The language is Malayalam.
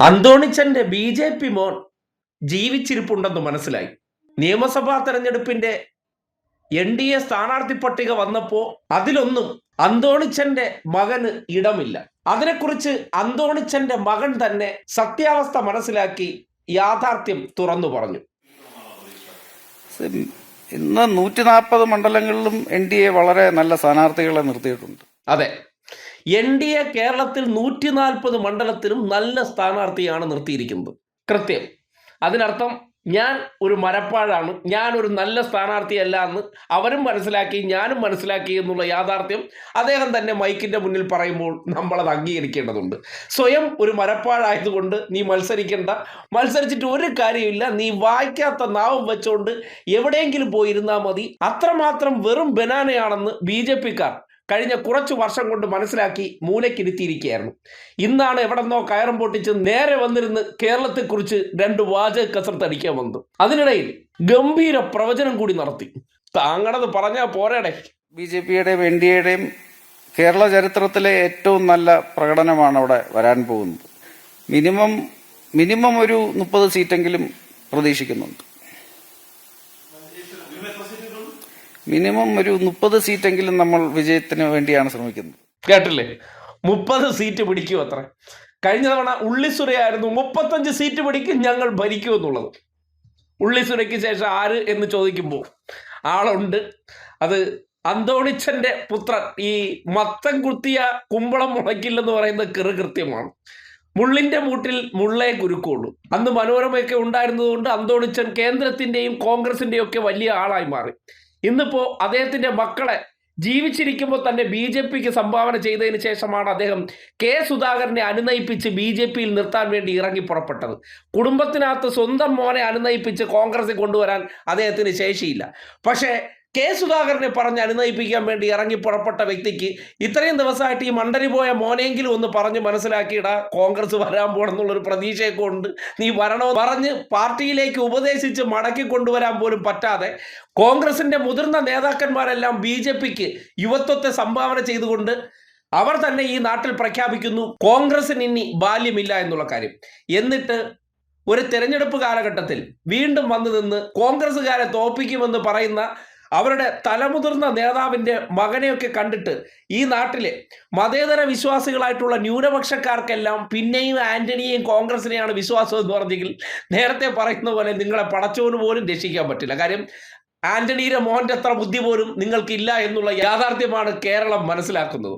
അന്തോണിച്ചന്റെ ബി.ജെ.പി. മോൻ ജീവിച്ചിരിപ്പുണ്ടെന്ന് മനസ്സിലായി. നിയമസഭാ തെരഞ്ഞെടുപ്പിന്റെ എൻ.ഡി.എ സ്ഥാനാർത്ഥി പട്ടിക വന്നപ്പോൾ അതിലൊന്നും അന്തോണിച്ചന്റെ മകന് ഇടമില്ല. അതിനെക്കുറിച്ച് അന്തോണിച്ചന്റെ മകൻ തന്നെ സത്യാവസ്ഥ മനസ്സിലാക്കി യാഥാർത്ഥ്യം തുറന്നു പറഞ്ഞു. ഇന്ന് 140 മണ്ഡലങ്ങളിലും എൻ.ഡി.എ വളരെ നല്ല സ്ഥാനാർത്ഥികളെ നിർത്തിയിട്ടുണ്ട്. അതെ, എൻ.ഡി.എ കേരളത്തിൽ 140 മണ്ഡലത്തിലും നല്ല സ്ഥാനാർത്ഥിയാണ് നിർത്തിയിരിക്കുന്നത്. കൃത്യം. അതിനർത്ഥം ഞാൻ ഒരു മരപ്പാഴാണ്, ഞാൻ ഒരു നല്ല സ്ഥാനാർത്ഥിയല്ല എന്ന് അവരും മനസ്സിലാക്കി, ഞാനും മനസ്സിലാക്കി എന്നുള്ള യാഥാർത്ഥ്യം അദ്ദേഹം തന്നെ മൈക്കിൻ്റെ മുന്നിൽ പറയുമ്പോൾ നമ്മളത് അംഗീകരിക്കേണ്ടതുണ്ട്. സ്വയം ഒരു മരപ്പാഴായതുകൊണ്ട് നീ മത്സരിക്കേണ്ട, മത്സരിച്ചിട്ട് ഒരു കാര്യമില്ല, നീ വായിക്കാത്ത നാവും വെച്ചുകൊണ്ട് എവിടെയെങ്കിലും പോയിരുന്നാൽ മതി, അത്രമാത്രം വെറും ബനാനയാണെന്ന് ബി.ജെ.പിക്കാർ കഴിഞ്ഞ കുറച്ചു വർഷം കൊണ്ട് മനസ്സിലാക്കി മൂലക്കിരുത്തിയിരിക്കുകയായിരുന്നു. ഇന്നാണ് എവിടെന്നോ കയറും പൊട്ടിച്ച് നേരെ വന്നിരുന്ന് കേരളത്തെക്കുറിച്ച് 2 വാചക കസർത്ത് അടിക്കാൻ വന്നു. അതിനിടയിൽ ഗംഭീര പ്രവചനം കൂടി നടത്തി. താങ്കളത് പറഞ്ഞാൽ പോരാടെ. ബി.ജെ.പിയുടെയും എൻ.ഡി.എയുടെയും കേരള ചരിത്രത്തിലെ ഏറ്റവും നല്ല പ്രകടനമാണ് അവിടെ വരാൻ പോകുന്നത്. മിനിമം ഒരു 30 സീറ്റെങ്കിലും പ്രതീക്ഷിക്കുന്നുണ്ട്. മിനിമം ഒരു 30 സീറ്റെങ്കിലും നമ്മൾ വിജയത്തിന് വേണ്ടിയാണ് ശ്രമിക്കുന്നത്. കേട്ടില്ലേ, 30 സീറ്റ് പിടിക്കും അത്ര. കഴിഞ്ഞ തവണ ഉള്ളിസുരയായിരുന്നു 35 സീറ്റ് പിടിക്കും, ഞങ്ങൾ ഭരിക്കും എന്നുള്ളത്. ഉള്ളിസുരയ്ക്ക് ശേഷം ആര് എന്ന് ചോദിക്കുമ്പോൾ ആളുണ്ട്. അത് അന്തോണിച്ചന്റെ പുത്രൻ. ഈ മത്തം കുത്തിയ കുമ്പളം മുളയ്ക്കില്ലെന്ന് പറയുന്നത് കൃത്യമാണ്. മുള്ളിന്റെ മൂട്ടിൽ മുള്ളേ കുരുക്കുള്ളൂ. അന്ന് മനോരമയൊക്കെ ഉണ്ടായിരുന്നതുകൊണ്ട് അന്തോണിച്ചൻ കേന്ദ്രത്തിന്റെയും കോൺഗ്രസിന്റെയും ഒക്കെ വലിയ ആളായി മാറി. ഇന്നിപ്പോൾ അദ്ദേഹത്തിന്റെ മക്കളെ ജീവിച്ചിരിക്കുമ്പോൾ തന്നെ ബി.ജെ.പിക്ക് സംഭാവന ചെയ്തതിന് ശേഷമാണ് അദ്ദേഹം കെ സുധാകരനെ അനുനയിപ്പിച്ച് ബി.ജെ.പിയിൽ നിർത്താൻ വേണ്ടി ഇറങ്ങി പുറപ്പെട്ടത്. കുടുംബത്തിനകത്ത് സ്വന്തം മോനെ അനുനയിപ്പിച്ച് കോൺഗ്രസിൽ കൊണ്ടുവരാൻ അദ്ദേഹത്തിന് ശേഷിയില്ല. പക്ഷേ കെ സുധാകരനെ പറഞ്ഞ് അനുനയിപ്പിക്കാൻ വേണ്ടി ഇറങ്ങി പുറപ്പെട്ട വ്യക്തിക്ക് ഇത്രയും ദിവസമായിട്ട് ഈ മണ്ടരി പോയ മോനെങ്കിലും ഒന്ന് പറഞ്ഞ് മനസ്സിലാക്കിയിടാ, കോൺഗ്രസ് വരാൻ പോകണമെന്നുള്ളൊരു പ്രതീക്ഷയൊക്കെ ഉണ്ട്, നീ വരണമെന്ന് പറഞ്ഞ് പാർട്ടിയിലേക്ക് ഉപദേശിച്ച് മടക്കി കൊണ്ടുവരാൻ പോലും പറ്റാതെ കോൺഗ്രസിന്റെ മുതിർന്ന നേതാക്കന്മാരെല്ലാം ബി.ജെ.പിക്ക് യുവത്വത്തെ സംഭാവന ചെയ്തുകൊണ്ട് അവർ തന്നെ ഈ നാട്ടിൽ പ്രഖ്യാപിക്കുന്നു കോൺഗ്രസിന് ഇനി ബാല്യമില്ല എന്നുള്ള കാര്യം. എന്നിട്ട് ഒരു തെരഞ്ഞെടുപ്പ് കാലഘട്ടത്തിൽ വീണ്ടും വന്നു നിന്ന് കോൺഗ്രസ്സുകാരെ തോൽപ്പിക്കുമെന്ന് പറയുന്ന അവരുടെ തലമുതിർന്ന നേതാവിൻ്റെ മകനെയൊക്കെ കണ്ടിട്ട് ഈ നാട്ടിലെ മതേതര വിശ്വാസികളായിട്ടുള്ള ന്യൂനപക്ഷക്കാർക്കെല്ലാം പിന്നെയും ആന്റണിയെയും കോൺഗ്രസിനെയാണ് വിശ്വാസം എന്ന് പറഞ്ഞെങ്കിൽ നേരത്തെ പറയുന്ന പോലെ നിങ്ങളെ പടച്ചോന് പോലും രക്ഷിക്കാൻ പറ്റില്ല. കാര്യം ആന്റണിയുടെ മോൻ്റെ അത്ര ബുദ്ധി പോലും നിങ്ങൾക്കില്ല എന്നുള്ള യാഥാർത്ഥ്യമാണ് കേരളം മനസ്സിലാക്കുന്നത്.